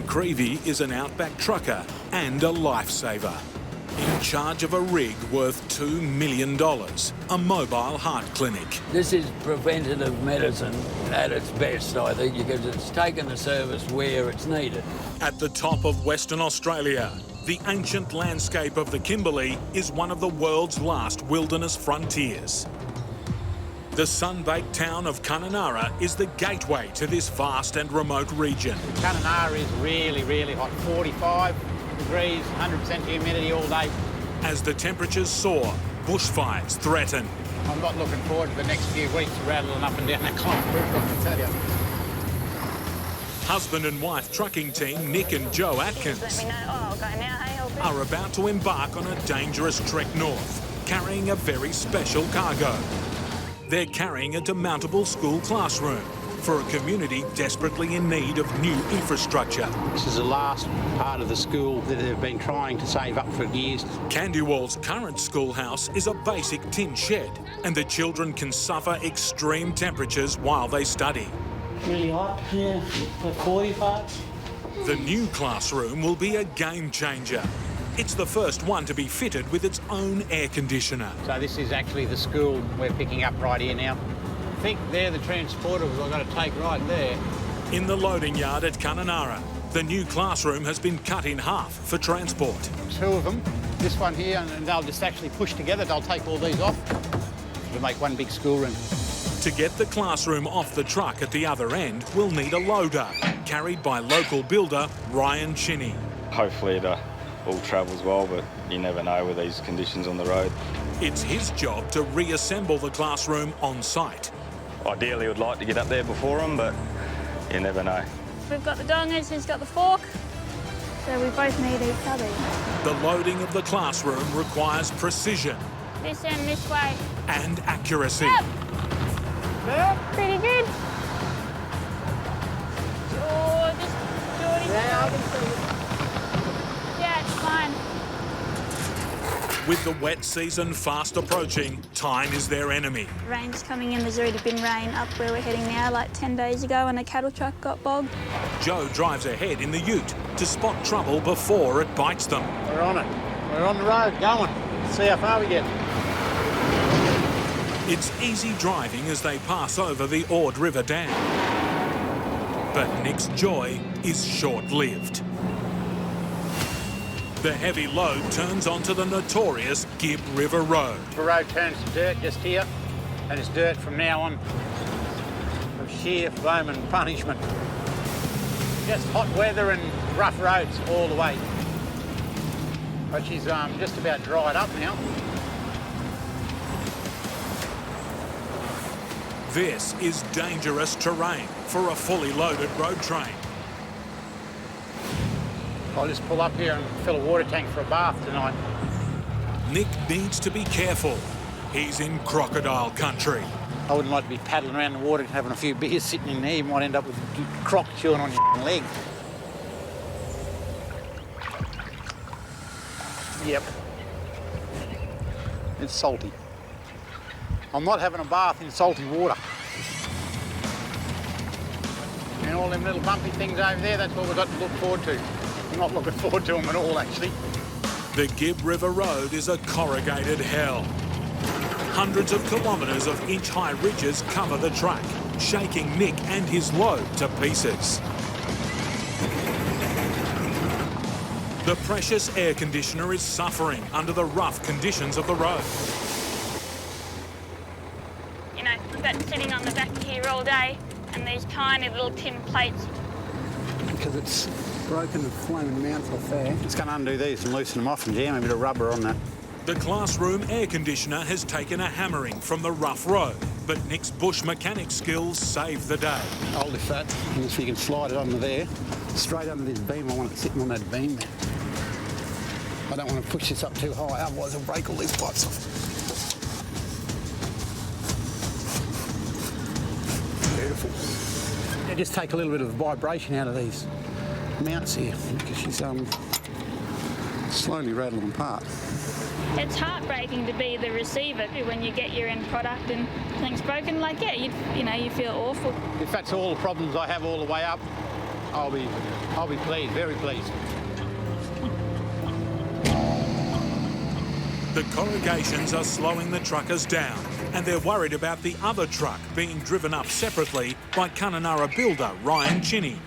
McCreevy is an Outback trucker and a lifesaver. In charge of a rig worth $2 million, a mobile heart clinic. This is preventative medicine at its best, I think, because it's taken the service where it's needed. At the top of Western Australia, the ancient landscape of the Kimberley is one of the world's last wilderness frontiers. The sun-baked town of Kununurra is the gateway to this vast and remote region. Kununurra is really, really hot, 45 degrees, 100% humidity all day. As the temperatures soar, bushfires threaten. I'm not looking forward to the next few weeks rattling up and down that climb route, I can tell you. Husband and wife trucking team Nick and Joe Atkins Let me know. Oh, I'll go now. Hey, I'll be... are about to embark on a dangerous trek north, carrying a very special cargo. They're carrying a demountable school classroom for a community desperately in need of new infrastructure. This is the last part of the school that they've been trying to save up for years. Candywall's current schoolhouse is a basic tin shed, and the children can suffer extreme temperatures while they study. Really hot here, like 45. The new classroom will be a game changer. It's the first one to be fitted with its own air conditioner. So this is actually the school we're picking up right here now. I think they're the transporters I've got to take right there. In the loading yard at Kununurra, the new classroom has been cut in half for transport. Two of them, this one here, and they'll just actually push together. They'll take all these off to make one big schoolroom. To get the classroom off the truck at the other end, we'll need a loader, carried by local builder Ryan Chinney. Hopefully it all travels well, but you never know with these conditions on the road. It's his job to reassemble the classroom on site. Ideally, we'd like to get up there before them, but you never know. We've got the dongers, he's got the fork, so we both need each other. The loading of the classroom requires precision This end, this way. and accuracy. Yep. Pretty good. Oh, just Geordie. Yeah, I can see it. Yeah, it's fine. With the wet season fast approaching, time is their enemy. Rain's coming in. There's already been rain up where we're heading now, like 10 days ago, and a cattle truck got bogged. Joe drives ahead in the ute to spot trouble before it bites them. We're on it. We're on the road, going. Let's see how far we get. It's easy driving as they pass over the Ord River Dam. But Nick's joy is short-lived. The heavy load turns onto the notorious Gibb River Road. The road turns to dirt just here, and it's dirt from now on. Of sheer foam and punishment. Just hot weather and rough roads all the way. But she's just about dried up now. This is dangerous terrain for a fully loaded road train. I'll just pull up here and fill a water tank for a bath tonight. Nick needs to be careful. He's in crocodile country. I wouldn't like to be paddling around the water and having a few beers sitting in there. You might end up with a croc chewing on your leg. Yep. It's salty. I'm not having a bath in salty water. And all them little bumpy things over there, that's what we've got to look forward to. I'm not looking forward to them at all, actually. The Gibb River Road is a corrugated hell. Hundreds of kilometres of inch-high ridges cover the track, shaking Nick and his load to pieces. The precious air conditioner is suffering under the rough conditions of the road. You know, we've been sitting on the back here all day, and these tiny little tin plates. Because it's broken and flaming mounts off there. Just going to undo these and loosen them off and jam a bit of rubber on that. The classroom air conditioner has taken a hammering from the rough road, but Nick's bush mechanic skills save the day. I'll lift that, and so you can slide it under there. Straight under this beam, I want it sitting on that beam there. I don't want to push this up too high, otherwise I'll break all these pipes off. Beautiful. Yeah, just take a little bit of vibration out of these mounts here, because she's slowly rattling apart. It's heartbreaking to be the receiver when you get your end product and things broken. Like, yeah, you feel awful. If that's all the problems I have all the way up, I'll be pleased, very pleased. The corrugations are slowing the truckers down, and they're worried about the other truck being driven up separately by Kununurra builder Ryan Chinney,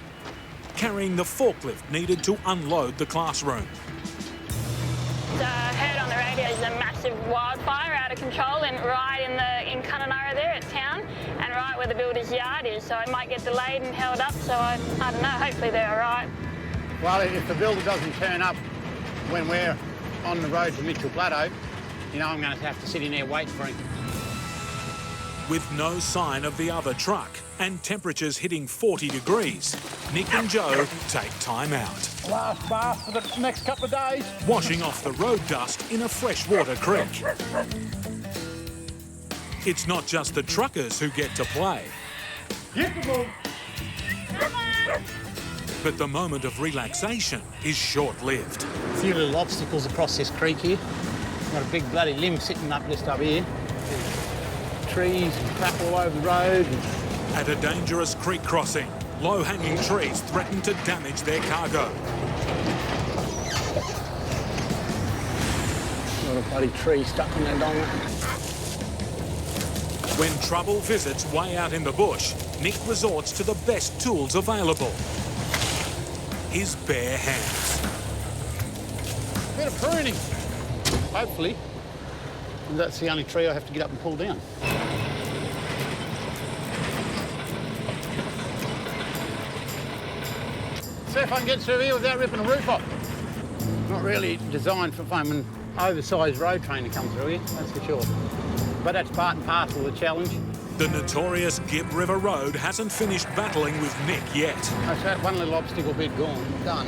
carrying the forklift needed to unload the classroom. I heard on the radio there's a massive wildfire out of control in Kununurra there at town, and right where the builder's yard is, so it might get delayed and held up, so I don't know, hopefully they're all right. Well, if the builder doesn't turn up when we're on the road to Mitchell Plateau, you know, I'm going to have to sit in there waiting for him. With no sign of the other truck and temperatures hitting 40 degrees, Nick and Joe take time out. Last bath for the next couple of days. Washing off the road dust in a freshwater creek. It's not just the truckers who get to play. But the moment of relaxation is short-lived. A few little obstacles across this creek here. Got a big bloody limb sitting up just up here. Trees and crap all over the road. At a dangerous creek crossing, low-hanging trees threaten to damage their cargo. Got a bloody tree stuck in that dongle. When trouble visits way out in the bush, Nick resorts to the best tools available. His bare hands. Bit of pruning, hopefully. And that's the only tree I have to get up and pull down. See if I can get through here without ripping a roof off. Not really designed for an oversized road train to come through here, that's for sure. But that's part and parcel of the challenge. The notorious Gibb River Road hasn't finished battling with Nick yet. That's that one little obstacle bit gone, done.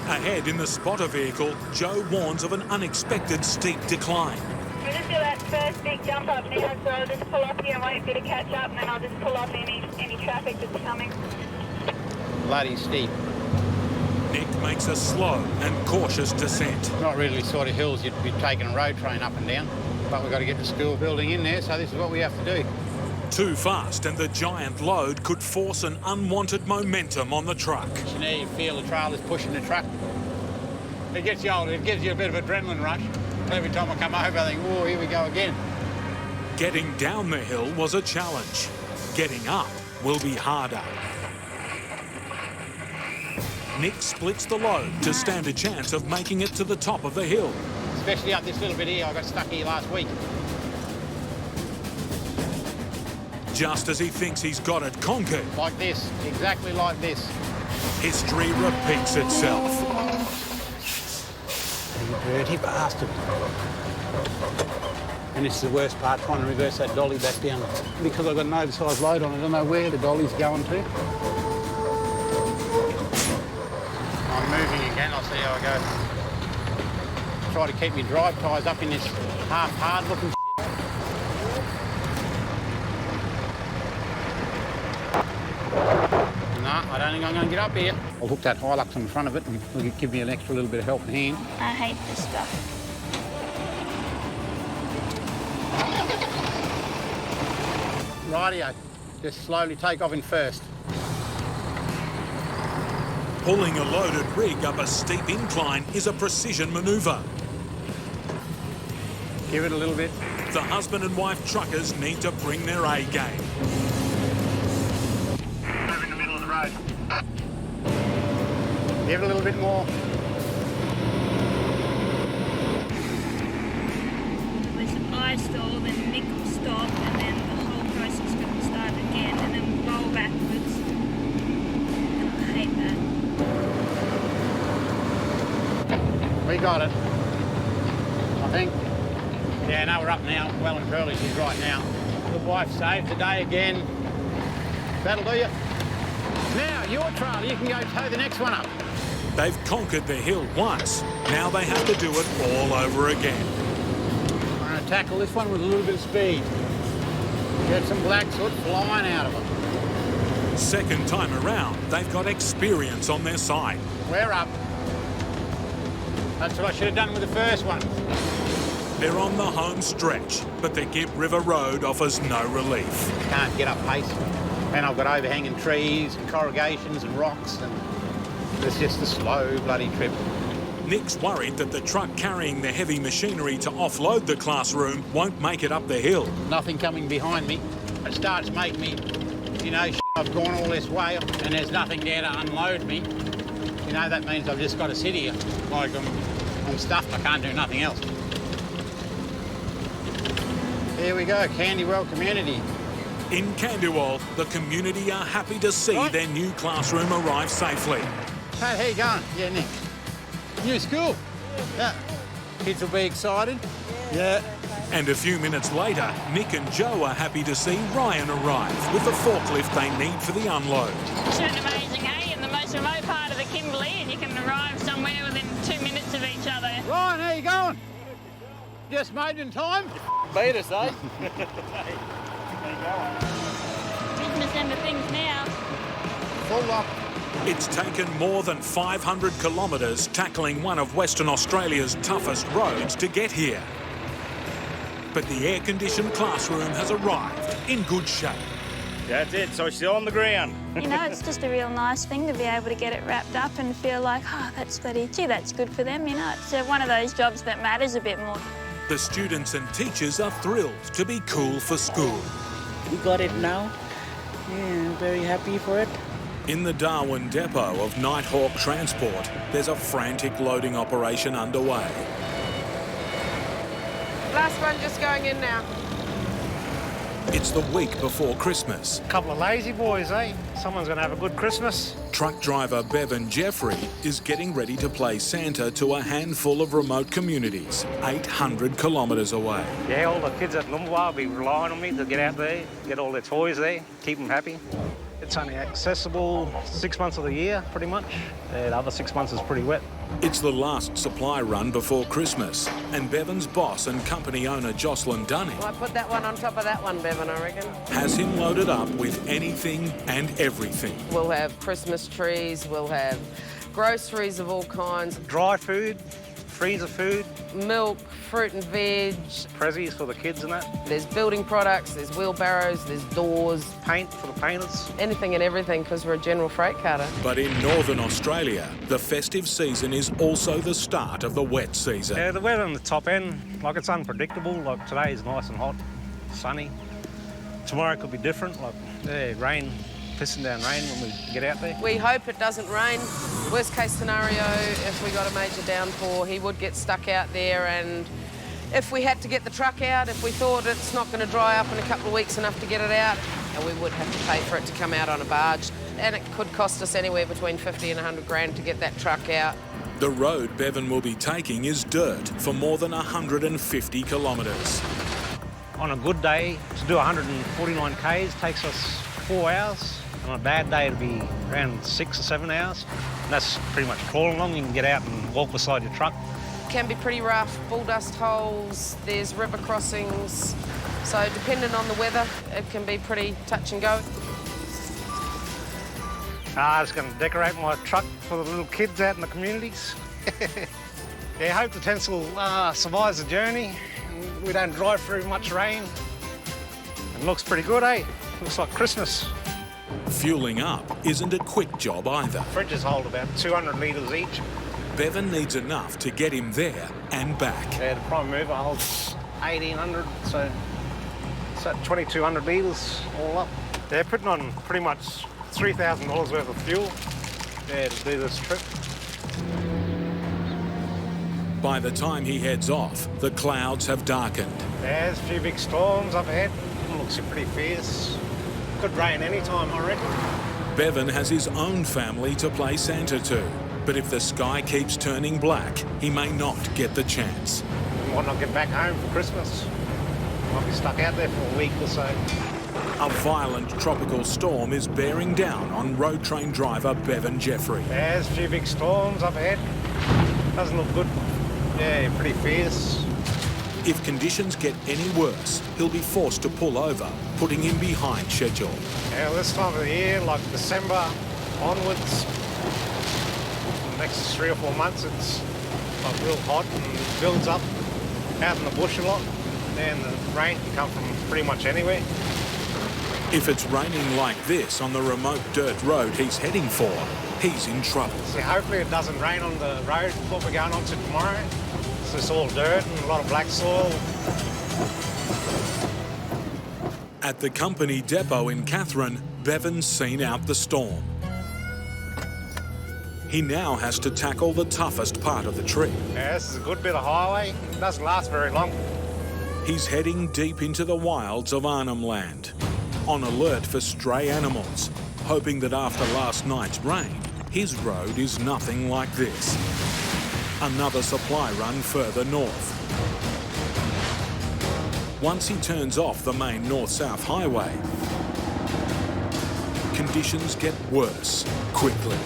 Ahead in the spotter vehicle, Joe warns of an unexpected steep decline. We just do that first big jump up now, so I'll just pull up here and wait for you to catch up, and then I'll just pull off any traffic that's coming. Bloody steep. Nick makes a slow and cautious descent. Not really the sort of hills you'd be taking a road train up and down, but we've got to get the school building in there, so this is what we have to do. Too fast and the giant load could force an unwanted momentum on the truck. You know, you feel the trailers pushing the truck. It gets you old, it gives you a bit of adrenaline rush. Every time I come over, I think, oh, here we go again. Getting down the hill was a challenge. Getting up will be harder. Nick splits the load to stand a chance of making it to the top of the hill. Especially up this little bit here, I got stuck here last week. Just as he thinks he's got it conquered, Like this, exactly like this. history repeats itself. You dirty bastard. And this is the worst part, trying to reverse that dolly back down. Because I've got an oversized load on it, I don't know where the dolly's going to. I'm moving again, I'll see how I go. Try to keep my drive tyres up in this half-hard looking No, I don't think I'm going to get up here. I'll hook that Hilux on the front of it and it'll give me an extra little bit of helping hand. I hate this stuff. Rightio, just slowly take off in first. Pulling a loaded rig up a steep incline is a precision manoeuvre. Give it a little bit. The husband and wife truckers need to bring their A game. Move in the middle of the road. Give it a little bit more. With I stall, then Nick will stop, and then the whole process will start again, and then we'll roll backwards. And I hate that. We got it. I think. Yeah, no, we're up now. Well and truly, she's right now. The wife saved the day again. That'll do you. Now, your trail, you can go tow the next one up. They've conquered the hill once. Now they have to do it all over again. I'm going to tackle this one with a little bit of speed. Get some black soot flying out of it. Second time around, they've got experience on their side. We're up. That's what I should have done with the first one. They're on the home stretch, but the Gibb River Road offers no relief. Can't get up pace. And I've got overhanging trees and corrugations and rocks, and it's just a slow bloody trip. Nick's worried that the truck carrying the heavy machinery to offload the classroom won't make it up the hill. Nothing coming behind me. It starts making me, you know, I've gone all this way and there's nothing there to unload me. You know, that means I've just got to sit here like I'm stuffed. I can't do nothing else. Here we go, Candywell community. In Candywell, the community are happy to see their new classroom arrive safely. Hey, how you going? Yeah, Nick. New school? Yeah. Kids will be excited? Yeah. And a few minutes later, Nick and Joe are happy to see Ryan arrive with the forklift they need for the unload. Isn't it amazing, eh? In the most remote part of the Kimberley, and you can arrive somewhere within 2 minutes of each other. Ryan, how you going? Just made in time? Beat us, eh? Business end of things now. Full up. It's taken more than 500 kilometres tackling one of Western Australia's toughest roads to get here. But the air-conditioned classroom has arrived in good shape. That's it, so she's on the ground. You know, it's just a real nice thing to be able to get it wrapped up and feel like, oh, that's bloody, gee, that's good for them, you know. It's one of those jobs that matters a bit more. The students and teachers are thrilled to be cool for school. We got it now. Yeah, very happy for it. In the Darwin depot of Nighthawk Transport, there's a frantic loading operation underway. Last one just going in now. It's the week before Christmas. Couple of lazy boys, eh? Someone's going to have a good Christmas. Truck driver Bevan Jeffrey is getting ready to play Santa to a handful of remote communities, 800 kilometres away. Yeah, all the kids at Lumbwa will be relying on me to get out there, get all their toys there, keep them happy. It's only accessible 6 months of the year, pretty much. The other 6 months is pretty wet. It's the last supply run before Christmas, and Bevan's boss and company owner Jocelyn Dunning I put that one on top of that one, Bevan, I reckon. has him loaded up with anything and everything. We'll have Christmas trees, we'll have groceries of all kinds, Dry food, freezer food, milk, fruit and veg. prezzies for the kids and that, There's building products, there's wheelbarrows, there's doors, paint for the painters. anything and everything because we're a general freight carter. But in Northern Australia, the festive season is also the start of the wet season. Yeah, the weather on the top end, like it's unpredictable. Like today is nice and hot, sunny. Tomorrow could be different, like rain, pissing down rain when we get out there. We hope it doesn't rain. Worst case scenario, if we got a major downpour, he would get stuck out there, and if we had to get the truck out, if we thought it's not going to dry up in a couple of weeks enough to get it out, we would have to pay for it to come out on a barge. And it could cost us anywhere between 50 and 100 grand to get that truck out. The road Bevan will be taking is dirt for more than 150 kilometres. On a good day, to do 149 Ks takes us 4 hours. On a bad day, it'll be around 6 or 7 hours. And that's pretty much crawling along. You can get out and walk beside your truck. Can be pretty rough, bull dust holes, there's river crossings. So depending on the weather, it can be pretty touch and go. I was going to decorate my truck for the little kids out in the communities. Yeah, I hope the Tencel survives the journey. We don't drive through much rain. It looks pretty good, eh? Looks like Christmas. Fueling up isn't a quick job either. Fridges hold about 200 litres each. Bevan needs enough to get him there and back. Yeah, the prime mover holds 1,800, so it's at 2,200 litres all up. They're putting on pretty much $3,000 worth of fuel, yeah, to do this trip. By the time he heads off, the clouds have darkened. There's a few big storms up ahead. It looks pretty fierce. Could rain any time, I reckon. Bevan has his own family to play Santa to, but if the sky keeps turning black, he may not get the chance. Might not get back home for Christmas. Might be stuck out there for a week or so. A violent tropical storm is bearing down on road train driver Bevan Jeffrey. There's a few big storms up ahead. Doesn't look good. Yeah, pretty fierce. If conditions get any worse, he'll be forced to pull over, putting him behind schedule. Yeah, this time of the year, like December onwards, the next 3 or 4 months, it's like real hot and builds up out in the bush a lot. And the rain can come from pretty much anywhere. If it's raining like this on the remote dirt road he's heading for, he's in trouble. So hopefully it doesn't rain on the road what we're going on to tomorrow. It's just all dirt and a lot of black soil. At the company depot in Katherine, Bevan's seen out the storm. He now has to tackle the toughest part of the trip. Yeah, this is a good bit of highway. It doesn't last very long. He's heading deep into the wilds of Arnhem Land, on alert for stray animals, hoping that after last night's rain, his road is nothing like this. Another supply run further north. Once he turns off the main north-south highway, conditions get worse quickly.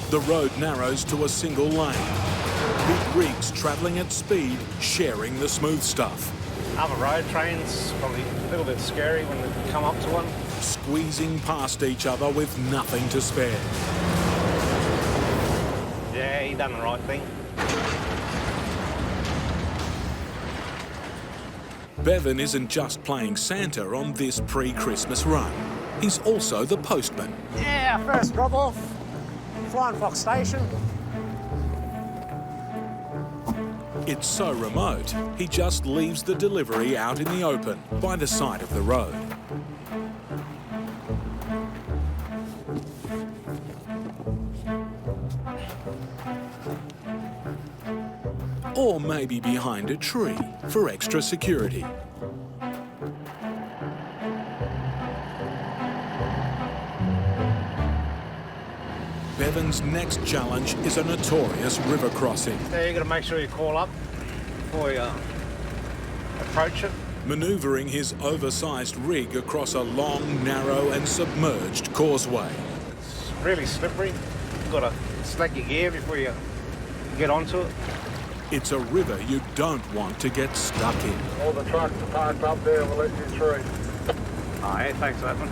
The road narrows to a single lane. Big rigs travelling at speed, sharing the smooth stuff. Other road trains, probably a little bit scary when they come up to one. Squeezing past each other with nothing to spare. Yeah, he done the right thing. Bevan isn't just playing Santa on this pre-Christmas run. He's also the postman. Yeah, our first drop-off. Flying Fox Station. It's so remote, he just leaves the delivery out in the open by the side of the road. Or maybe behind a tree for extra security. Bevan's next challenge is a notorious river crossing. There, you've got to make sure you call up before you approach it. Manoeuvring his oversized rig across a long, narrow and submerged causeway. It's really slippery. You've got to slack your gear before you get onto it. It's a river you don't want to get stuck in. All the trucks are parked up there, we'll let you through. Oh, yeah, thanks for that one.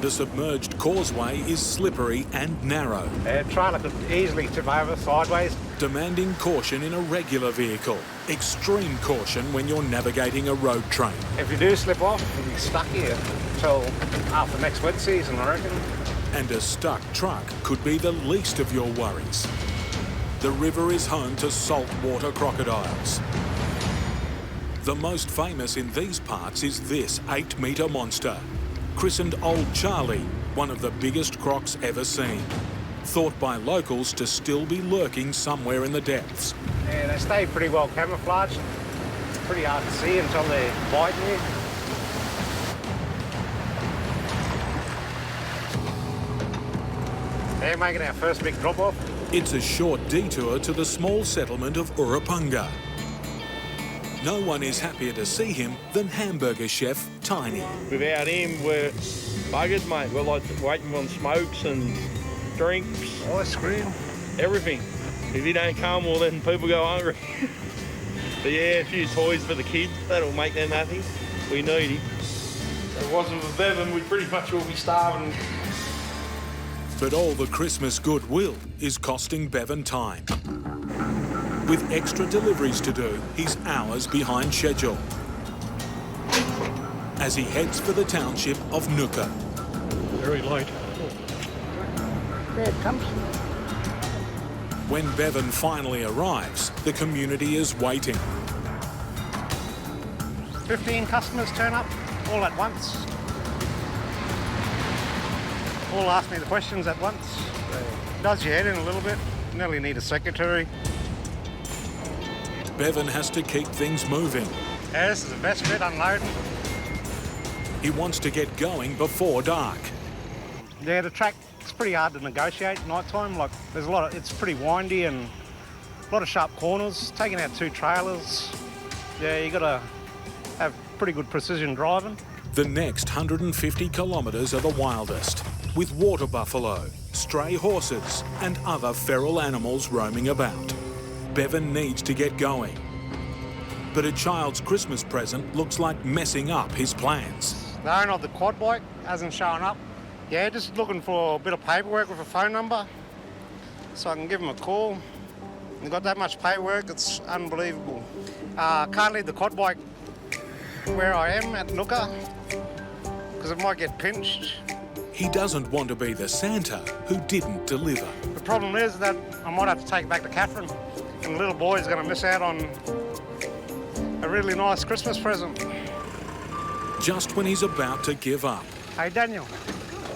The submerged causeway is slippery and narrow, A trailer could easily tip over sideways. demanding caution in a regular vehicle. Extreme caution when you're navigating a road train. If you do slip off, you'll be stuck here until after next wet season, I reckon. And a stuck truck could be the least of your worries. The river is home to saltwater crocodiles. The most famous in these parts is this 8-metre monster, christened Old Charlie, one of the biggest crocs ever seen. Thought by locals to still be lurking somewhere in the depths. Yeah, they stay pretty well camouflaged. It's pretty hard to see until they're biting you. They're making our first big drop-off. It's a short detour to the small settlement of Urapunga. No one is happier to see him than hamburger chef Tiny. Without him, we're buggered, mate. We're like waiting on smokes and drinks. Ice cream. Everything. If he don't come, well, then people go hungry. But yeah, a few toys for the kids. That'll make them happy. We need him. If it wasn't for Bevan, we'd pretty much all be starving. But all the Christmas goodwill is costing Bevan time. With extra deliveries to do, he's hours behind schedule. As he heads for the township of Nooka. Very late. There it comes. When Bevan finally arrives, the community is waiting. 15 customers turn up all at once. All ask me the questions at once. Does your head in a little bit. Nearly need a secretary. Bevan has to keep things moving. Yeah, this is the best bit, unloading. He wants to get going before dark. Yeah, the track, it's pretty hard to negotiate at night time. Like, there's a lot of, it's pretty windy and a lot of sharp corners. Taking out 2 trailers. Yeah, you got to have pretty good precision driving. The next 150 kilometres are the wildest, with water buffalo, stray horses and other feral animals roaming about. Bevan needs to get going. But a child's Christmas present looks like messing up his plans. The owner of the quad bike hasn't shown up. Yeah, just looking for a bit of paperwork with a phone number so I can give him a call. They've got that much paperwork, it's unbelievable. Can't leave the quad bike where I am at Nooka because it might get pinched. He doesn't want to be the Santa who didn't deliver. The problem is that I might have to take it back to Catherine, and the little boy's going to miss out on a really nice Christmas present. Just when he's about to give up. Hey, Daniel,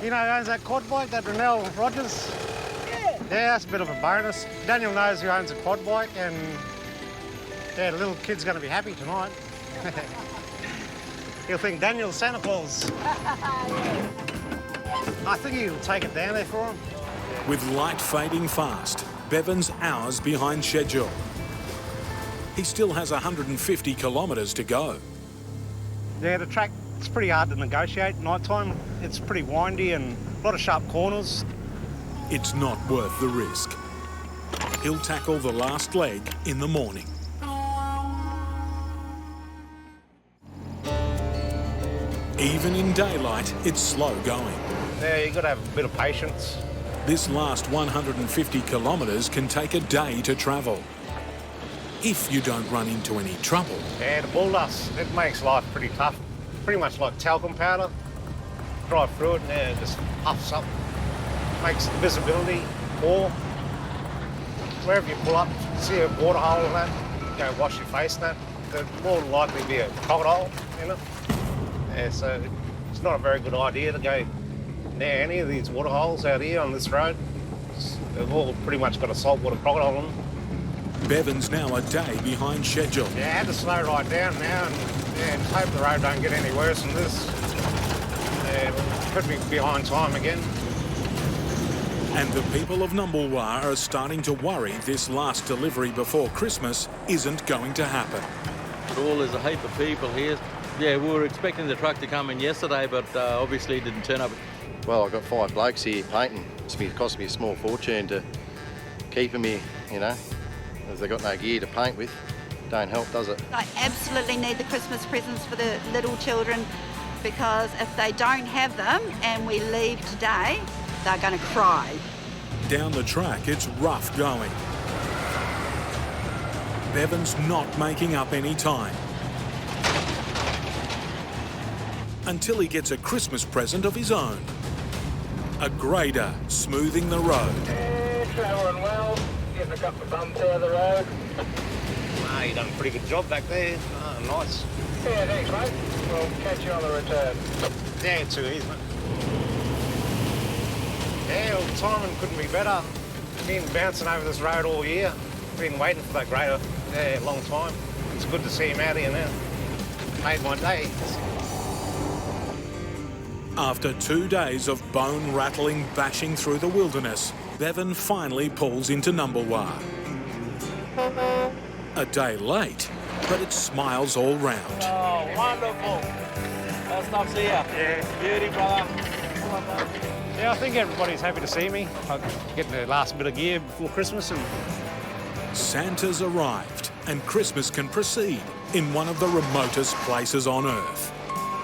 you know who owns that quad bike, that Rennell Rogers? Yeah, that's a bit of a bonus. Daniel knows who owns a quad bike, and yeah, the little kid's going to be happy tonight. He'll think Daniel's Santa Claus. I think he'll take it down there for him. With light fading fast, Bevan's hours behind schedule. He still has 150 kilometres to go. Yeah, the track, it's pretty hard to negotiate night time. It's pretty windy and a lot of sharp corners. It's not worth the risk. He'll tackle the last leg in the morning. Even in daylight, it's slow going. Yeah, you've got to have a bit of patience. This last 150 kilometres can take a day to travel. If you don't run into any trouble. Yeah, the bull dust, it makes life pretty tough. Pretty much like talcum powder. Drive through it and yeah, it just puffs up. Makes the visibility poor. Wherever you pull up, see a water hole and that, go wash your face and that. There's more than likely be a crocodile in it. Yeah, so it's not a very good idea to go near any of these water holes out here on this road. They've all pretty much got a saltwater crocodile in them. Bevan's now a day behind schedule. Yeah, I had to slow right down now and yeah, just hope the road don't get any worse than this. Yeah, could be behind time again. And the people of Numbulwar are starting to worry this last delivery before Christmas isn't going to happen. All there's a heap of people here. Yeah, we were expecting the truck to come in yesterday, but obviously it didn't turn up. Well, I've got 5 blokes here painting. It cost me a small fortune to keep them here, you know, as they've got no gear to paint with. Don't help, does it? I absolutely need the Christmas presents for the little children, because if they don't have them and we leave today, they're going to cry. Down the track, it's rough going. Bevan's not making up any time. Until he gets a Christmas present of his own. A grader smoothing the road. Travelling well, getting a couple of bumps out of the road. Ah, you've done a pretty good job back there. Ah, nice. Yeah, thanks, mate. We'll catch you on the return. Yeah, too easy, mate. Yeah, well, the timing couldn't be better. Been bouncing over this road all year. Been waiting for that grader a long time. It's good to see him out here now. Made my day. After 2 days of bone-rattling bashing through the wilderness, Bevan finally pulls into Numbulwar. A day late, but it smiles all round. Oh, wonderful. That stuff's here. Yeah. Beauty, brother. Yeah, I think everybody's happy to see me. I'm getting the last bit of gear before Christmas and... Santa's arrived, and Christmas can proceed in one of the remotest places on Earth.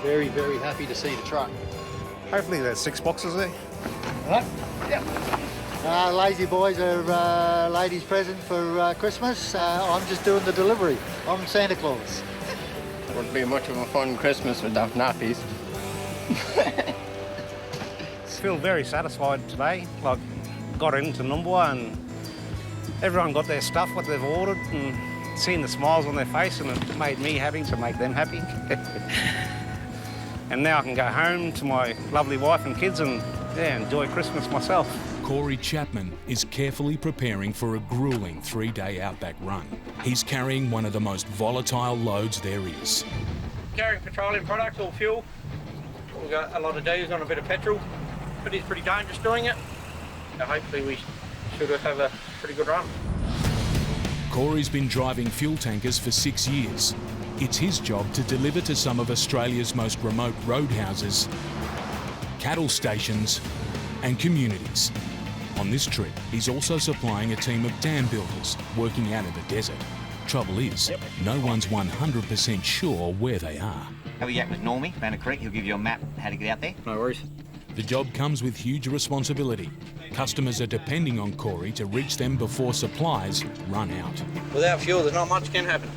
Very, very happy to see the truck. Hopefully there's 6 boxes there. Right? Yep. Lazy boys are ladies' present for Christmas. I'm just doing the delivery. I'm Santa Claus. Wouldn't be much of a fun Christmas without nappies. Feel very satisfied today. Like, got into Numbulwar and everyone got their stuff, what they've ordered, and seeing the smiles on their face, and it made me happy to make them happy. And now I can go home to my lovely wife and kids and yeah, enjoy Christmas myself. Corey Chapman is carefully preparing for a gruelling 3-day Outback run. He's carrying one of the most volatile loads there is. Carrying petroleum products or fuel. We've got a lot of diesel and a bit of petrol, but it's pretty dangerous doing it. So hopefully we should have a pretty good run. Corey's been driving fuel tankers for 6 years. It's his job to deliver to some of Australia's most remote roadhouses, cattle stations and communities. On this trip, he's also supplying a team of dam builders working out in the desert. Trouble is, no one's 100% sure where they are. Have a yak with Normie, Banner Creek. He'll give you a map how to get out there. No worries. The job comes with huge responsibility. Customers are depending on Corey to reach them before supplies run out. Without fuel, there's not much can happen.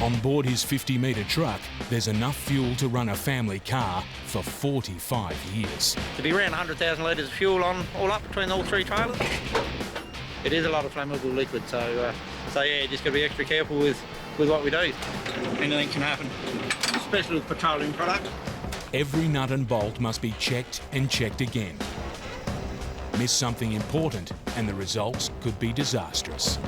On board his 50-metre truck, there's enough fuel to run a family car for 45 years. To be around 100,000 litres of fuel on all up between all three trailers. It is a lot of flammable liquid, so yeah, just got to be extra careful with what we do. Anything can happen, especially with petroleum products. Every nut and bolt must be checked and checked again. Miss something important and the results could be disastrous.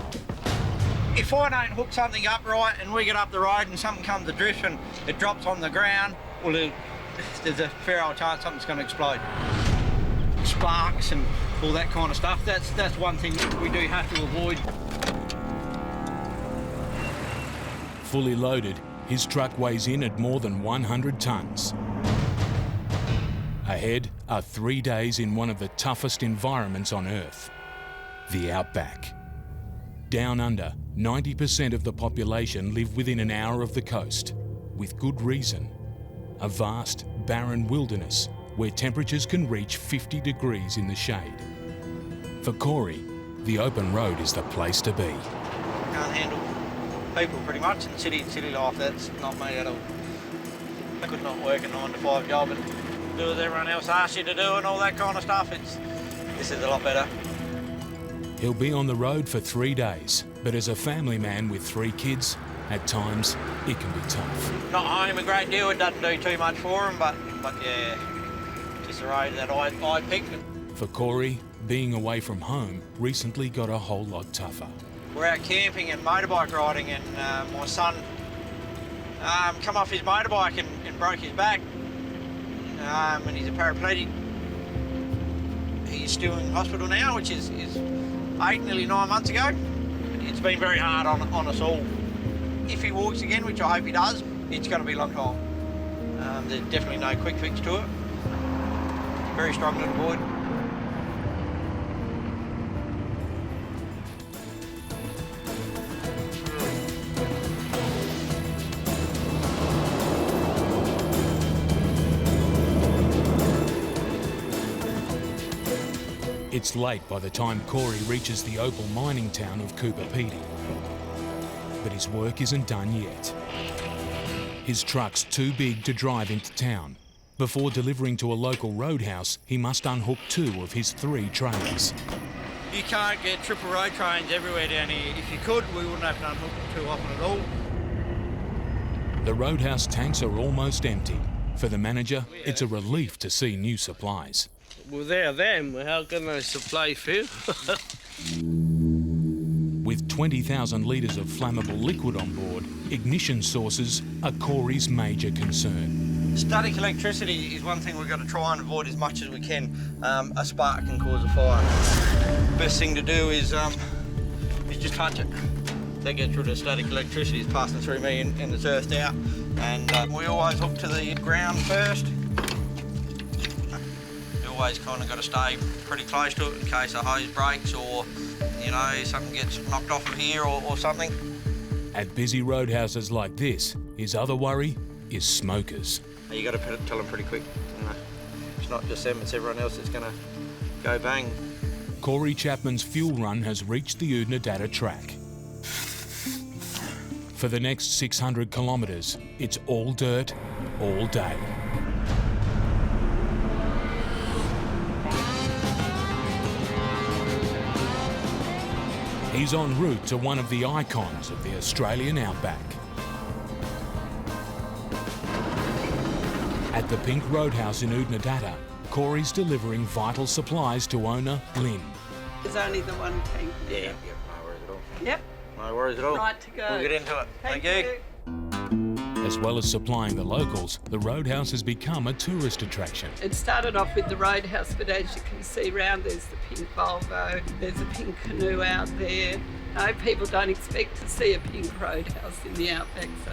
If I don't hook something up right and we get up the road and something comes adrift and it drops on the ground, well, there's a fair old chance something's going to explode. Sparks and all that kind of stuff, that's one thing we do have to avoid. Fully loaded, his truck weighs in at more than 100 tonnes. Ahead are 3 days in one of the toughest environments on Earth, the Outback. Down under, 90% of the population live within an hour of the coast, with good reason. A vast, barren wilderness where temperatures can reach 50 degrees in the shade. For Corey, the open road is the place to be. Can't handle people pretty much, and city life, that's not me at all. I could not work a 9 to 5 job and do what everyone else asks you to do and all that kind of stuff. This is a lot better. He'll be on the road for 3 days, but as a family man with 3 kids, at times it can be tough. Not home a great deal, it doesn't do too much for him, but yeah, just a road that I picked. For Corey, being away from home recently got a whole lot tougher. We're out camping and motorbike riding, and my son come off his motorbike and broke his back, and he's a paraplegic. He's still in hospital now, which is 8, nearly 9 months ago. It's been very hard on us all. If he walks again, which I hope he does, it's going to be a long time. There's definitely no quick fix to it. Very strong little boy. It's late by the time Corey reaches the opal mining town of Cooper Pedy. But his work isn't done yet. His truck's too big to drive into town. Before delivering to a local roadhouse, he must unhook 2 of his 3 trailers. You can't get triple road trains everywhere down here. If you could, we wouldn't have to unhook them too often at all. The roadhouse tanks are almost empty. For the manager, it's a relief to see new supplies. Without them, how can they supply fuel? With 20,000 litres of flammable liquid on board, ignition sources are Corey's major concern. Static electricity is one thing we've got to try and avoid as much as we can. A spark can cause a fire. Best thing to do is just touch it. That gets rid of static electricity. It's passing through me and it's earthed out. And we always hook to the ground first. Always kind of got to stay pretty close to it in case a hose breaks or, you know, something gets knocked off of here or something. At busy roadhouses like this, his other worry is smokers. You got to tell them pretty quick. You know, it's not just them, it's everyone else that's going to go bang. Corey Chapman's fuel run has reached the Oodnadatta track. For the next 600 kilometres, it's all dirt, all day. He's en route to one of the icons of the Australian Outback. At the Pink Roadhouse in Oodnadatta, Corey's delivering vital supplies to owner Lynn. There's only the one tank. Yeah, no worries at all. Yep. No worries at all. Right to go. We'll get into it. Thank you. As well as supplying the locals, the Roadhouse has become a tourist attraction. It started off with the Roadhouse, but as you can see round, there's the pink Volvo, there's a pink canoe out there. No, people don't expect to see a pink Roadhouse in the Outback, so.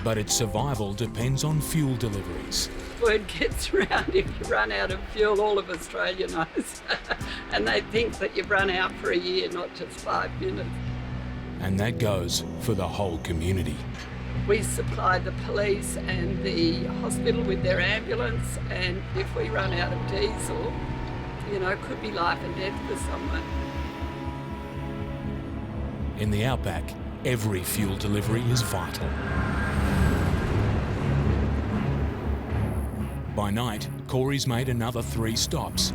But its survival depends on fuel deliveries. Word gets around, if you run out of fuel, all of Australia knows. And they think that you've run out for a year, not just 5 minutes. And that goes for the whole community. We supply the police and the hospital with their ambulance, and if we run out of diesel, you know, it could be life and death for someone. In the Outback, Every fuel delivery is vital. By night, Corey's made another 3 stops.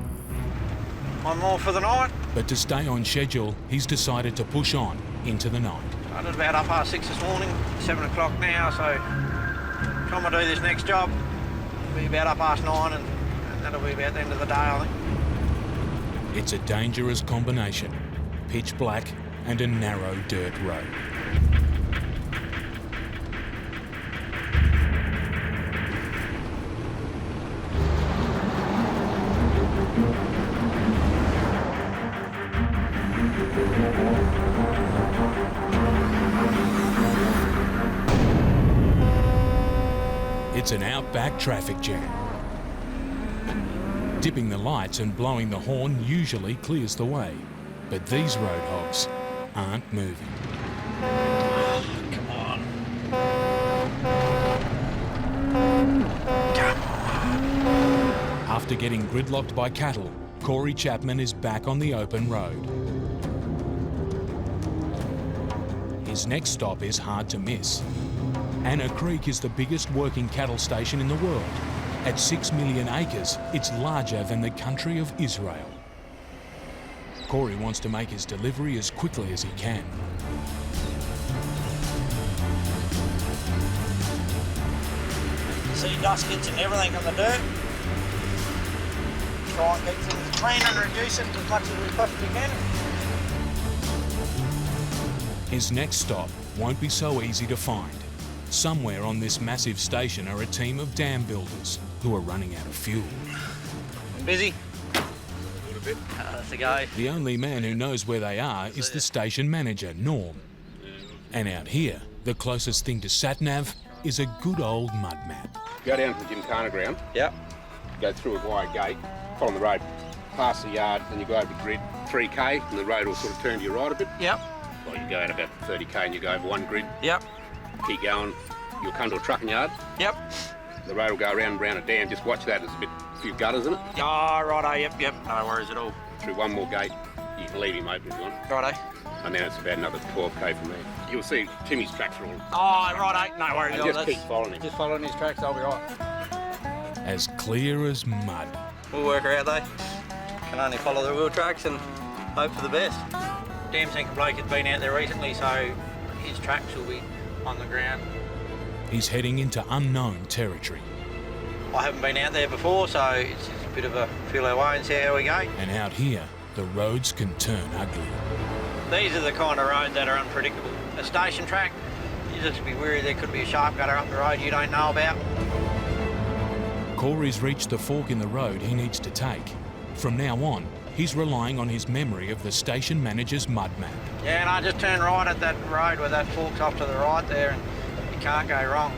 One more for the night. But to stay on schedule, he's decided to push on into the night. I did about 6:30 this morning, 7 o'clock now, so time I do this next job, it'll be about 9:30 and that'll be about the end of the day, I think. It's a dangerous combination. Pitch black and a narrow dirt road. It's an Outback traffic jam. Dipping the lights and blowing the horn usually clears the way, but these road hogs aren't moving. Come on. After getting gridlocked by cattle, Corey Chapman is back on the open road. His next stop is hard to miss. Anna Creek is the biggest working cattle station in the world. At 6 million acres, it's larger than the country of Israel. Corey wants to make his delivery as quickly as he can. See duskets and everything on the dirt. Try and keep things clean and reduce it as much as we possibly can. His next stop won't be so easy to find. Somewhere on this massive station are a team of dam builders who are running out of fuel. I'm busy. A little bit. That's the guy. The only man who knows where they are is the station manager, Norm. And out here, the closest thing to sat-nav is a good old mud map. Go down to the Gymkhana ground. Yep. Go through a wide gate, follow the road, past the yard, then you go over the grid, 3K, and the road will sort of turn to your right a bit. Yep. Well, you go at about 30K and you go over one grid. Yep. Keep going, you'll come to a trucking yard. Yep. The road will go around a dam, just watch that, there's a few gutters in it. Oh, righto, yep. No worries at all. Through one more gate, you can leave him open if you want. Righto. And then it's about another 12K from there. You'll see Timmy's tracks are all... Oh, righto, no worries at all. Just keep following him. Just following his tracks, I'll be right. As clear as mud. We'll work her out though. Can only follow the wheel tracks and hope for the best. Dam sinker bloke has been out there recently, so his tracks will be on the ground. He's heading into unknown territory. I haven't been out there before, so it's just a bit of a feel our way and see how we go. And out here, the roads can turn ugly. These are the kind of roads that are unpredictable. A station track, you just be wary there could be a sharp gutter up the road you don't know about. Corey's reached the fork in the road he needs to take. From now on, he's relying on his memory of the station manager's mud map. Yeah, and I just turn right at that road where that forks off to the right there, and you can't go wrong.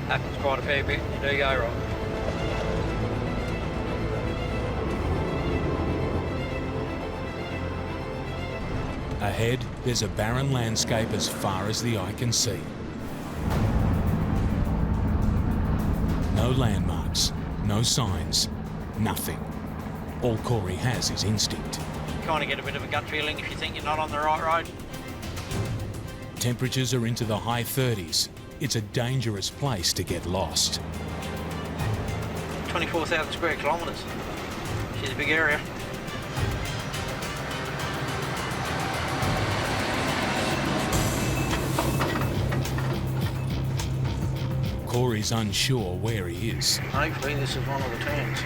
Happens quite a fair bit, you do go wrong. Ahead, there's a barren landscape as far as the eye can see. No landmarks, no signs, nothing. All Corey has is instinct. You kind of get a bit of a gut feeling if you think you're not on the right road. Temperatures are into the high 30s. It's a dangerous place to get lost. 24,000 square kilometres. She's a big area. Corey's unsure where he is. Hopefully this is one of the turns.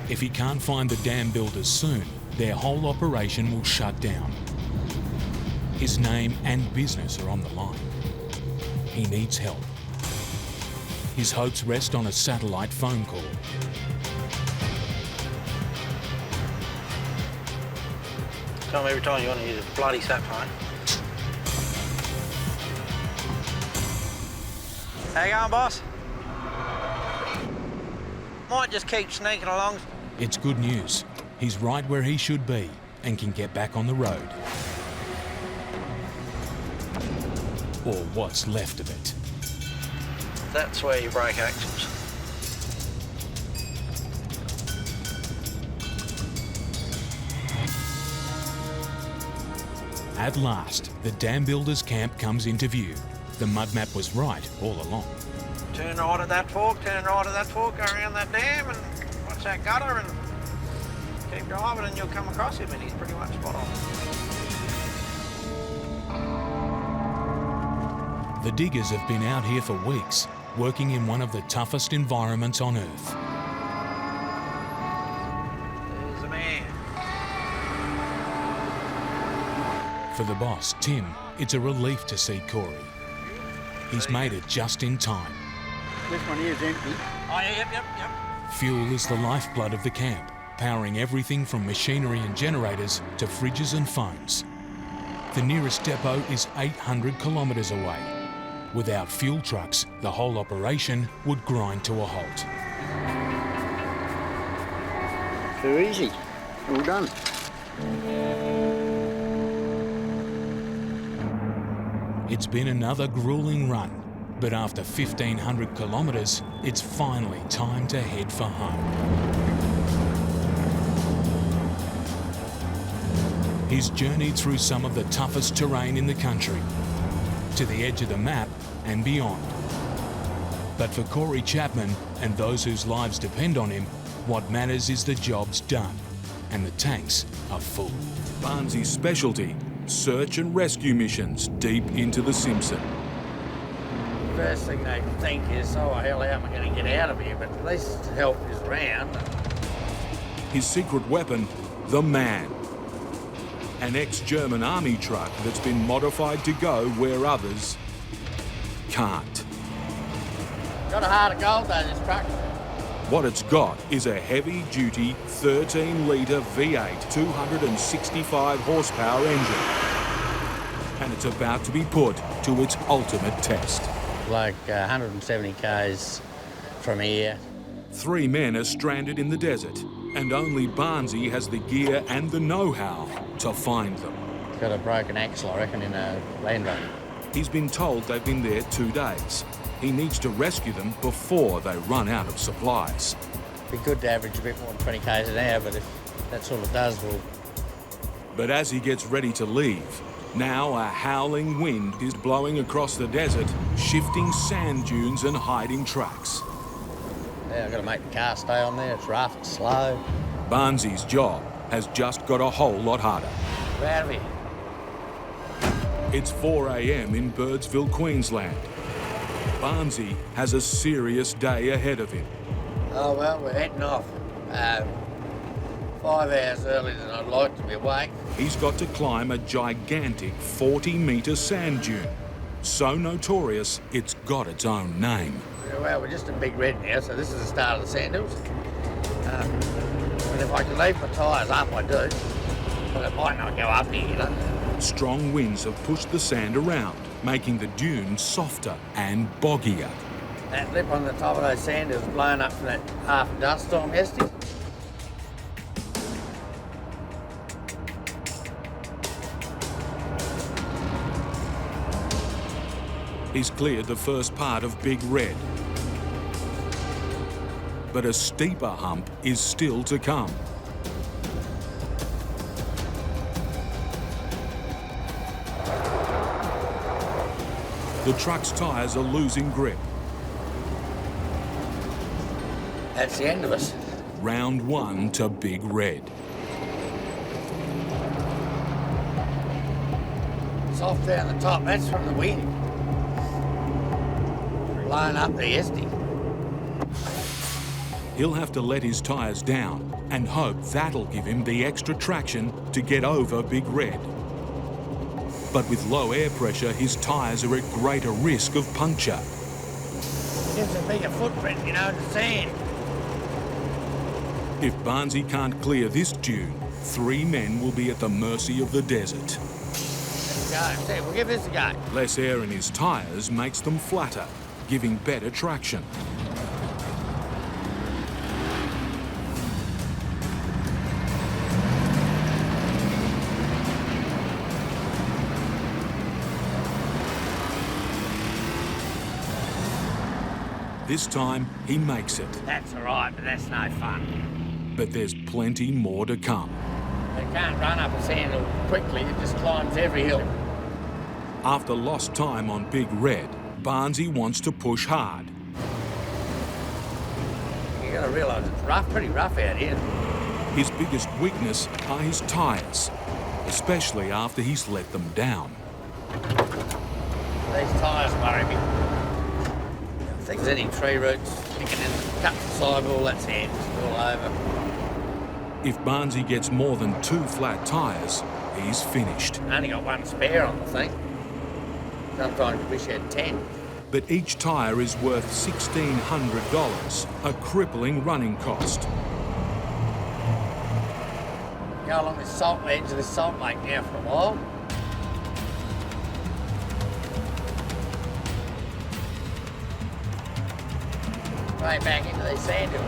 If he can't find the dam builders soon, their whole operation will shut down. His name and business are on the line. He needs help. His hopes rest on a satellite phone call. Tell me every time you want to use a bloody sat phone. How you going, boss? Might just keep sneaking along. It's good news. He's right where he should be and can get back on the road. Or what's left of it. That's where you break axles. At last, the dam builder's camp comes into view. The mud map was right all along. Turn right at that fork, turn right at that fork, go around that dam and watch that gutter and keep driving and you'll come across him and he's pretty much spot on. The diggers have been out here for weeks, working in one of the toughest environments on Earth. There's a man. For the boss, Tim, it's a relief to see Corey. He's made it just in time. This one here is empty. Oh, yeah, yep. Fuel is the lifeblood of the camp, powering everything from machinery and generators to fridges and phones. The nearest depot is 800 kilometres away. Without fuel trucks, the whole operation would grind to a halt. Too easy. All done. It's been another gruelling run, but after 1,500 kilometres, it's finally time to head for home. He's journeyed through some of the toughest terrain in the country, to the edge of the map and beyond. But for Corey Chapman and those whose lives depend on him, what matters is the job's done and the tanks are full. Barnsley's specialty, search and rescue missions deep into the Simpson. First thing they think is, oh hell, how am I going to get out of here? But at least help is around. His secret weapon, the Man. An ex-German army truck that's been modified to go where others can't. Got a heart of gold though, this truck. What it's got is a heavy-duty 13-litre V8 265 horsepower engine. And it's about to be put to its ultimate test. Like 170 k's from here. 3 men are stranded in the desert, and only Barnsley has the gear and the know-how to find them. It's got a broken axle, I reckon, in a Land Rover. He's been told they've been there 2 days. He needs to rescue them before they run out of supplies. Be good to average a bit more than 20 k's an hour, but if that's all it does, we'll... But as he gets ready to leave, now a howling wind is blowing across the desert, shifting sand dunes and hiding tracks. Yeah, I've got to make the car stay on there. It's rough, it's slow. Barnsley's job has just got a whole lot harder. We're out of here. It's 4 a.m. in Birdsville, Queensland. Barnsley has a serious day ahead of him. Oh, well, we're heading off. 5 hours earlier than I'd like to be awake. He's got to climb a gigantic 40-metre sand dune. So notorious, it's got its own name. Well, we're just in Big Red now, so this is the start of the sand hills. And if I can leave my tyres up, I do. But it might not go up here, you know. Strong winds have pushed the sand around, making the dunes softer and boggier. That lip on the top of those sand hills blown up from that half dust storm yesterday. He's cleared the first part of Big Red. But a steeper hump is still to come. The truck's tyres are losing grip. That's the end of us. Round 1 to Big Red. Soft down the top, that's from the wind. Blowing up the yesterday. He'll have to let his tyres down and hope that'll give him the extra traction to get over Big Red. But with low air pressure, his tyres are at greater risk of puncture. Gives a bigger footprint, you know, in the sand. If Barnsley can't clear this dune, 3 men will be at the mercy of the desert. Let's go. See, we'll give this a go. Less air in his tyres makes them flatter, giving better traction. This time, he makes it. That's all right, but that's no fun. But there's plenty more to come. It can't run up a sandal quickly, it just climbs every hill. After lost time on Big Red, Barnesy wants to push hard. You gotta realise it's rough, pretty rough out here. His biggest weakness are his tyres, especially after he's let them down. These tyres worry me. If there's any tree roots sticking in, cuts the sidewall, that's it, it's all over. If Barnesy gets more than 2 flat tyres, he's finished. I only got 1 spare on the thing. Sometimes you wish you had 10. But each tyre is worth $1,600, a crippling running cost. Go along this salt ledge of this salt lake now for a while. Right back into these sand hills.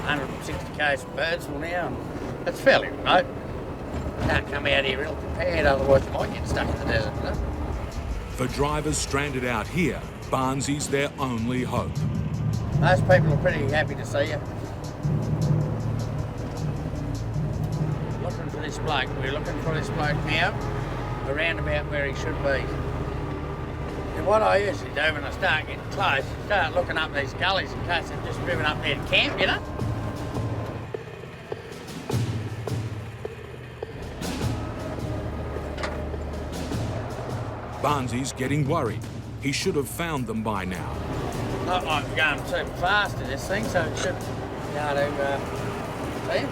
160 k's from Birdsville now, and it's fairly remote. Can't come out here real prepared, otherwise you might get stuck in the desert, you know? For drivers stranded out here, Barnesy's their only hope. Most people are pretty happy to see you. Looking for this bloke. We're looking for this bloke now, around about where he should be. And what I usually do when I start getting close, start looking up these gullies in case they've just driven up there to camp, you know? Barnesy's getting worried. He should have found them by now. Not like we're going too fast in this thing, so it should be able to see him.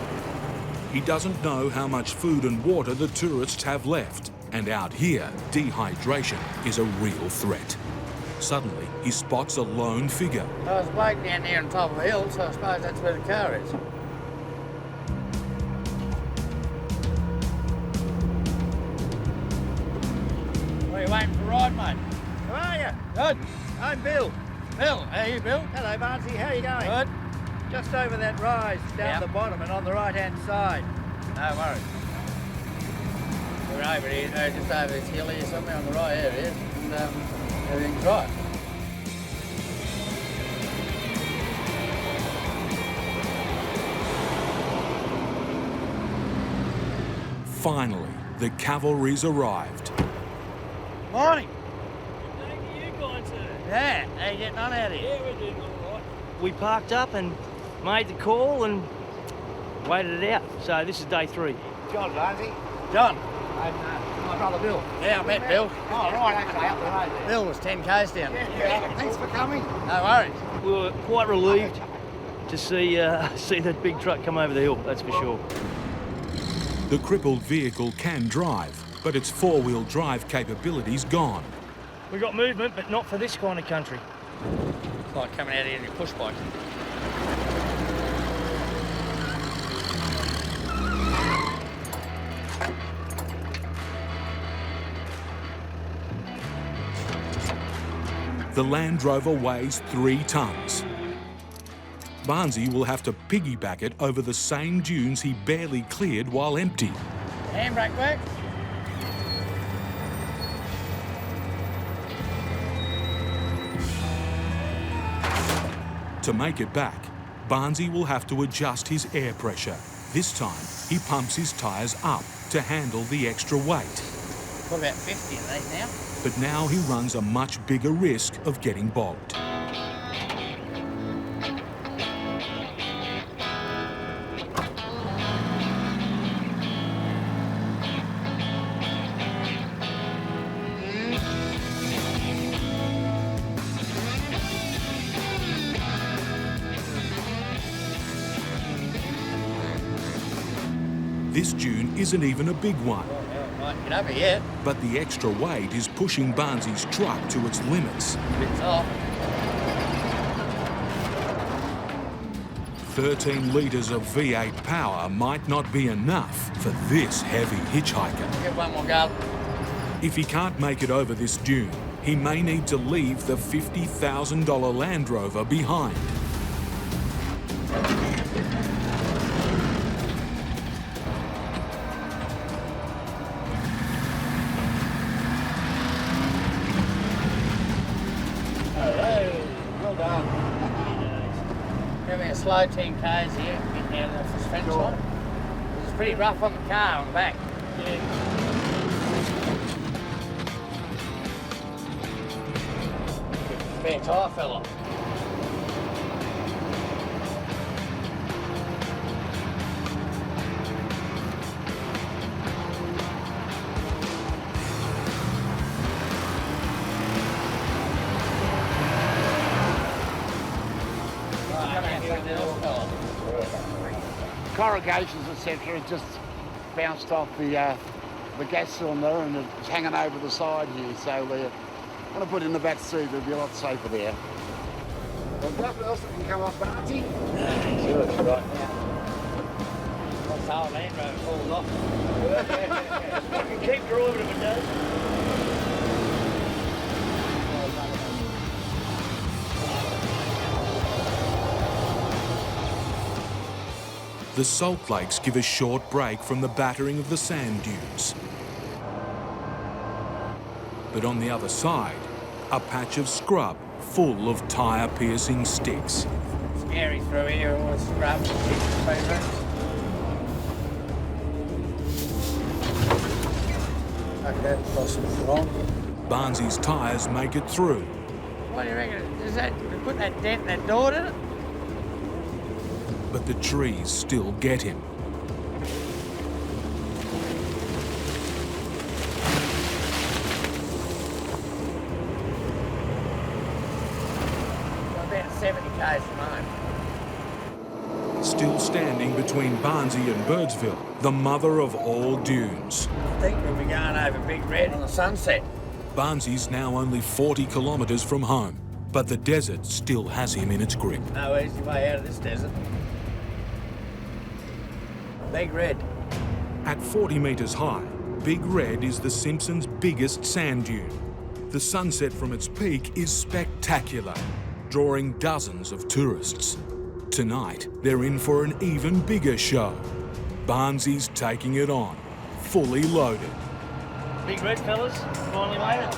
He doesn't know how much food and water the tourists have left. And out here, dehydration is a real threat. Suddenly, he spots a lone figure. There's a bloke down there on top of the hill, so I suppose that's where the car is. What are you waiting for a ride, mate? How are you? Good. I'm Bill. Bill, how are you, Bill? Hello, Barnesy. How are you going? Good. Just over that rise, down the bottom and on the right-hand side. No worries. We're over here, just over this hill here, somewhere on the right area, and everything's right. Finally, the cavalry's arrived. Morning. Good day to you guys, sir. Yeah, how you getting on out here? Yeah, we're doing all right. We parked up and made the call and waited it out. So this is day 3. John, Barnesy. John. And my brother Bill. Yeah, I met Bill. Oh, right, actually, up the road there. Bill was 10 k's down. Yeah, thanks for coming. No worries. We were quite relieved to see that big truck come over the hill, that's for sure. The crippled vehicle can drive, but its 4-wheel drive capability's gone. We got movement, but not for this kind of country. It's like coming out here in your push bike. The Land Rover weighs 3 tonnes. Barnesy will have to piggyback it over the same dunes he barely cleared while empty. Handbrake work? To make it back, Barnesy will have to adjust his air pressure. This time, he pumps his tyres up to handle the extra weight. What about 50 of these now? But now he runs a much bigger risk of getting bogged. This dune isn't even a big one. Might get over here. But the extra weight is pushing Barnesy's truck to its limits. It's off. 13 litres of V8 power might not be enough for this heavy hitchhiker. Give one more go. If he can't make it over this dune, he may need to leave the $50,000 Land Rover behind. Give me a slow 10 k's here, get down to the fence line. Just pretty rough on the car on the back. Spare tyre fell off. Corrugations, etc., just bounced off the gas cylinder and it's hanging over the side here. So we're going to put it in the back seat. It'll be a lot safer there. Well, nothing else that can come off, Barty? Sure, it's right now. That's the whole Land Rover falls off. I can keep driving if it does. The Salt Lakes give a short break from the battering of the sand dunes. But on the other side, a patch of scrub full of tyre-piercing sticks. Scary through here, all the scrub, Okay, possibly wrong. Barnsley's tyres make it through. What do you reckon? Is that, put that dent in that door, did it? But the trees still get him. About 70 k's from home. Still standing between Barnsley and Birdsville, the mother of all dunes. I think we'll be going over Big Red on the sunset. Barnsley's now only 40 kilometres from home, but the desert still has him in its grip. No easy way out of this desert. Big Red. At 40 metres high, Big Red is the Simpsons' biggest sand dune. The sunset from its peak is spectacular, drawing dozens of tourists. Tonight, they're in for an even bigger show. Barnsley's taking it on, fully loaded. Big Red, fellas, finally made it.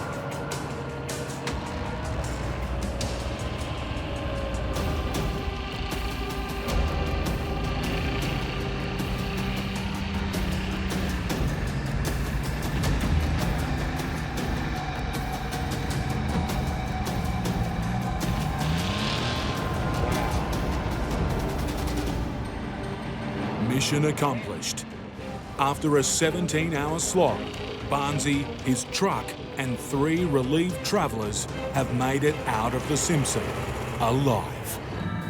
Mission accomplished. After a 17-hour slog, Barnsley, his truck and 3 relieved travellers have made it out of the Simpson, alive.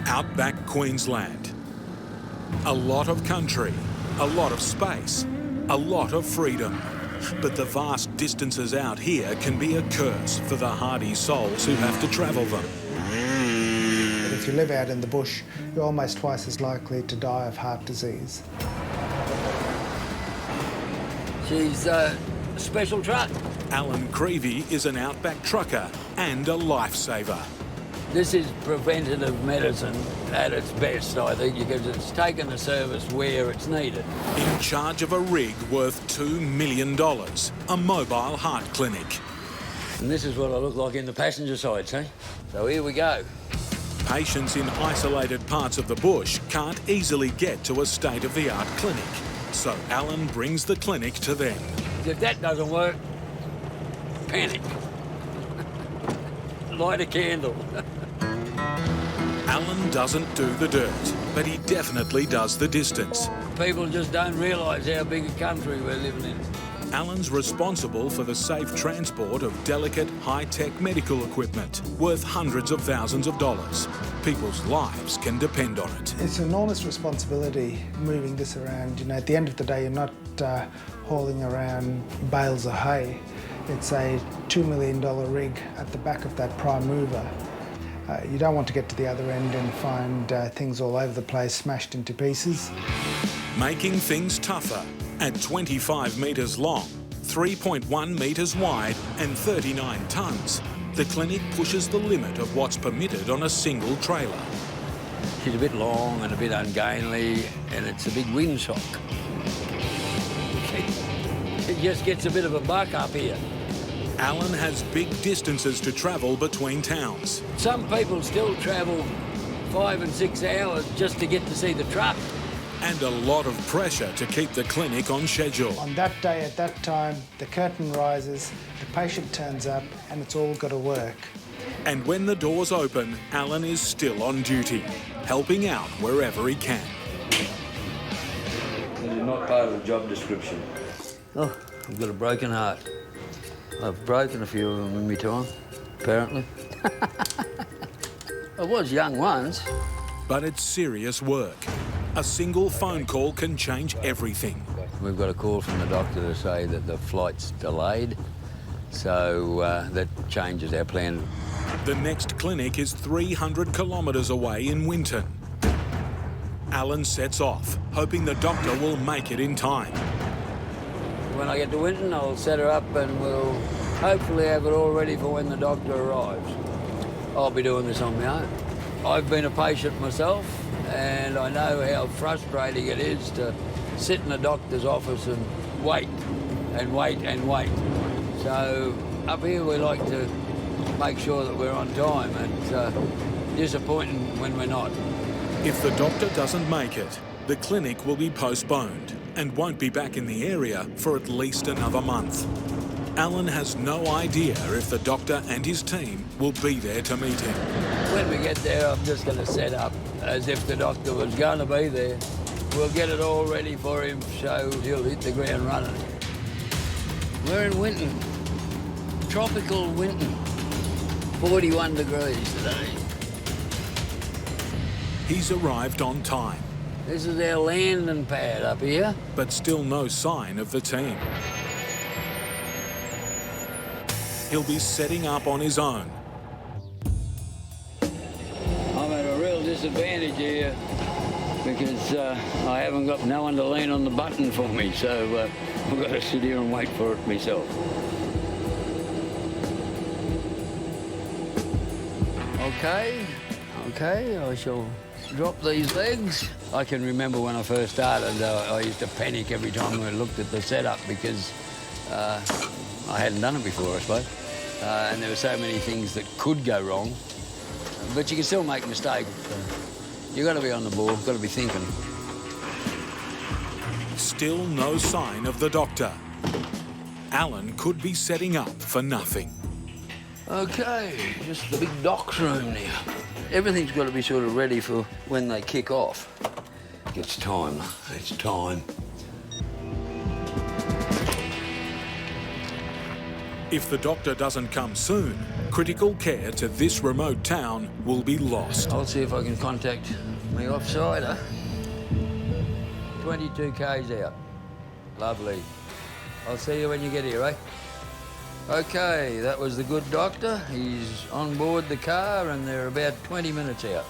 Outback Queensland. A lot of country, a lot of space, a lot of freedom. But the vast distances out here can be a curse for the hardy souls who have to travel them. If you live out in the bush, you're almost twice as likely to die of heart disease. She's a special truck. Alan Creevy is an Outback trucker and a lifesaver. This is preventative medicine at its best, I think, because it's taken the service where it's needed. In charge of a rig worth $2 million, a mobile heart clinic. And this is what I look like in the passenger side, see? So here we go. Patients in isolated parts of the bush can't easily get to a state-of-the-art clinic, so Alan brings the clinic to them. If that doesn't work, panic. Light a candle. Alan doesn't do the dirt, but he definitely does the distance. People just don't realise how big a country we're living in. Alan's responsible for the safe transport of delicate, high-tech medical equipment worth hundreds of thousands of dollars. People's lives can depend on it. It's an enormous responsibility moving this around. You know, at the end of the day, you're not hauling around bales of hay. It's a $2 million rig at the back of that prime mover. You don't want to get to the other end and find things all over the place smashed into pieces. Making things tougher. At 25 metres long, 3.1 metres wide and 39 tonnes, the clinic pushes the limit of what's permitted on a single trailer. She's a bit long and a bit ungainly, and it's a big wind shock. It just gets a bit of a buck up here. Alan has big distances to travel between towns. Some people still travel 5 and 6 hours just to get to see the truck. And a lot of pressure to keep the clinic on schedule. On that day, at that time, the curtain rises, the patient turns up, and it's all got to work. And when the doors open, Alan is still on duty, helping out wherever he can. You're not part of the job description. Oh, I've got a broken heart. I've broken a few of them in my time, apparently. I was young once. But it's serious work. A single phone call can change everything. We've got a call from the doctor to say that the flight's delayed, so that changes our plan. The next clinic is 300 kilometres away in Winton. Alan sets off, hoping the doctor will make it in time. When I get to Winton, I'll set her up and we'll hopefully have it all ready for when the doctor arrives. I'll be doing this on my own. I've been a patient myself, and I know how frustrating it is to sit in a doctor's office and wait and wait and wait. So up here we like to make sure that we're on time, and it's disappointing when we're not. If the doctor doesn't make it, the clinic will be postponed and won't be back in the area for at least another month. Alan has no idea if the doctor and his team will be there to meet him. When we get there, I'm just going to set up as if the doctor was going to be there. We'll get it all ready for him so he'll hit the ground running. We're in Winton, tropical Winton, 41 degrees today. He's arrived on time. This is our landing pad up here. But still no sign of the team. He'll be setting up on his own. I'm at a real disadvantage here because I haven't got no one to lean on the button for me, so I've got to sit here and wait for it myself. Okay, I shall drop these legs. I can remember when I first started, I used to panic every time I looked at the setup because I hadn't done it before, I suppose. And there were so many things that could go wrong. But you can still make mistakes. You've got to be on the ball, got to be thinking. Still no sign of the doctor. Alan could be setting up for nothing. Okay, just the big doc's room now. Everything's got to be sort of ready for when they kick off. It's time, it's time. If the doctor doesn't come soon, critical care to this remote town will be lost. I'll see if I can contact my offsider. 22 k's out. Lovely. I'll see you when you get here, eh? Okay, that was the good doctor. He's on board the car and they're about 20 minutes out.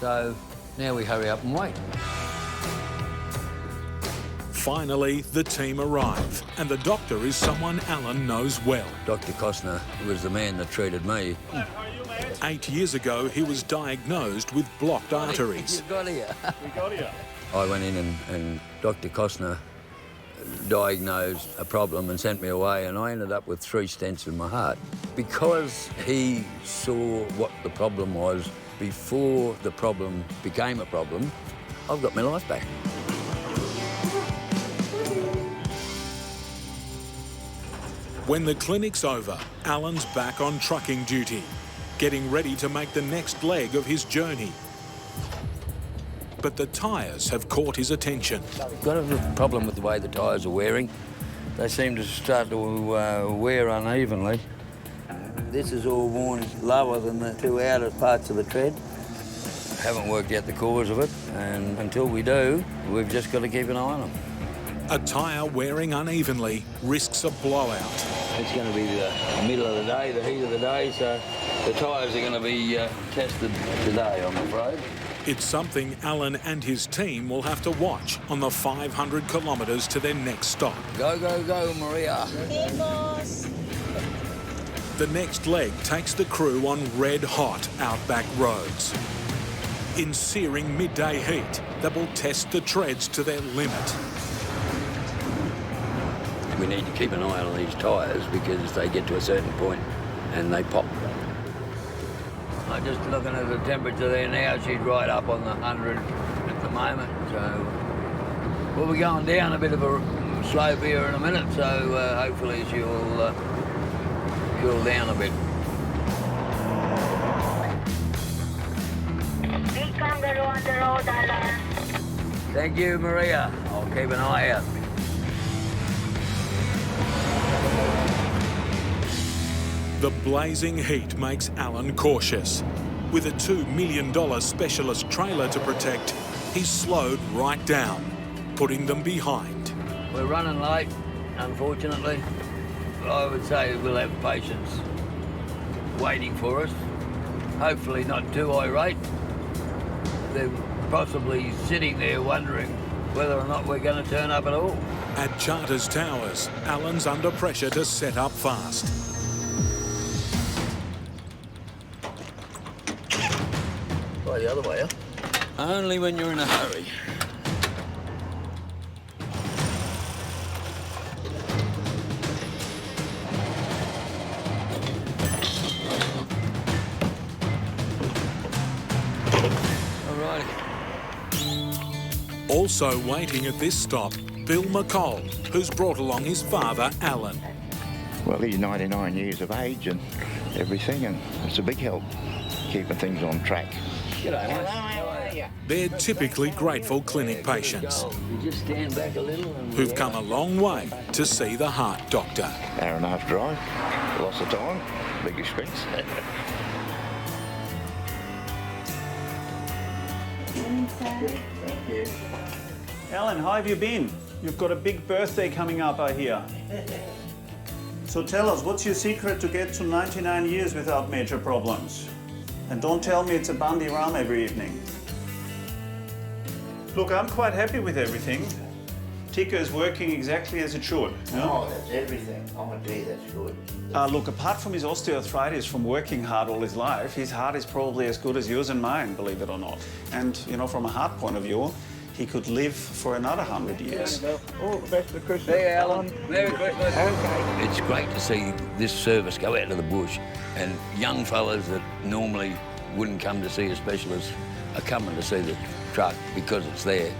So now we hurry up and wait. Finally, the team arrive, and the doctor is someone Alan knows well. Dr. Costner was the man that treated me. 8 years ago, he was diagnosed with blocked arteries. You got here. We got here. I went in and Dr. Costner diagnosed a problem and sent me away, and I ended up with 3 stents in my heart. Because he saw what the problem was before the problem became a problem, I've got my life back. When the clinic's over, Alan's back on trucking duty, getting ready to make the next leg of his journey. But the tyres have caught his attention. Got a problem with the way the tyres are wearing. They seem to start to wear unevenly. This is all worn lower than the 2 outer parts of the tread. Haven't worked out the cause of it, and until we do, we've just got to keep an eye on them. A tyre wearing unevenly risks a blowout. It's going to be the middle of the day, the heat of the day, so the tyres are going to be tested today, I'm afraid. It's something Alan and his team will have to watch on the 500 kilometres to their next stop. Go, go, go, Maria. Hey, boss. The next leg takes the crew on red-hot Outback roads. In searing midday heat that will test the treads to their limit. We need to keep an eye on these tyres because they get to a certain point and they pop. I'm just looking at the temperature there now. She's right up on the 100 at the moment, so Well, we're going down a bit of a slope here in a minute, so hopefully she'll cool down a bit. Big kangaroo on the road, Alan. Thank you, Maria. I'll keep an eye out. The blazing heat makes Alan cautious. With a $2 million specialist trailer to protect, he's slowed right down, putting them behind. We're running late, unfortunately. I would say we'll have patience waiting for us. Hopefully not too irate. They're possibly sitting there wondering whether or not we're going to turn up at all. At Charters Towers, Alan's under pressure to set up fast. Try the other way, huh? Only when you're in a hurry. Also waiting at this stop, Bill McColl, who's brought along his father, Alan. Well, he's 99 years of age and everything, and it's a big help, keeping things on track. G'day, mate. How are you? They're typically grateful clinic patients You just stand back a little and who've come a long way to see the heart doctor. Hour and a half drive, lots of time, big expense. Thank you. Alan, how have you been? You've got a big birthday coming up, I hear. So tell us, what's your secret to get to 99 years without major problems? And don't tell me it's a bandy rum every evening. Look, I'm quite happy with everything. Tika is working exactly as it should. Oh, that's everything. I'm gonna tell you that's good. Look, apart from his osteoarthritis from working hard all his life, his heart is probably as good as yours and mine, believe it or not. And, you know, from a heart point of view, he could live for another 100 years. All the best for Christmas. Hey, Alan. Merry Christmas. Okay. It's great to see this service go out to the bush, and young fellas that normally wouldn't come to see a specialist are coming to see the truck because it's there.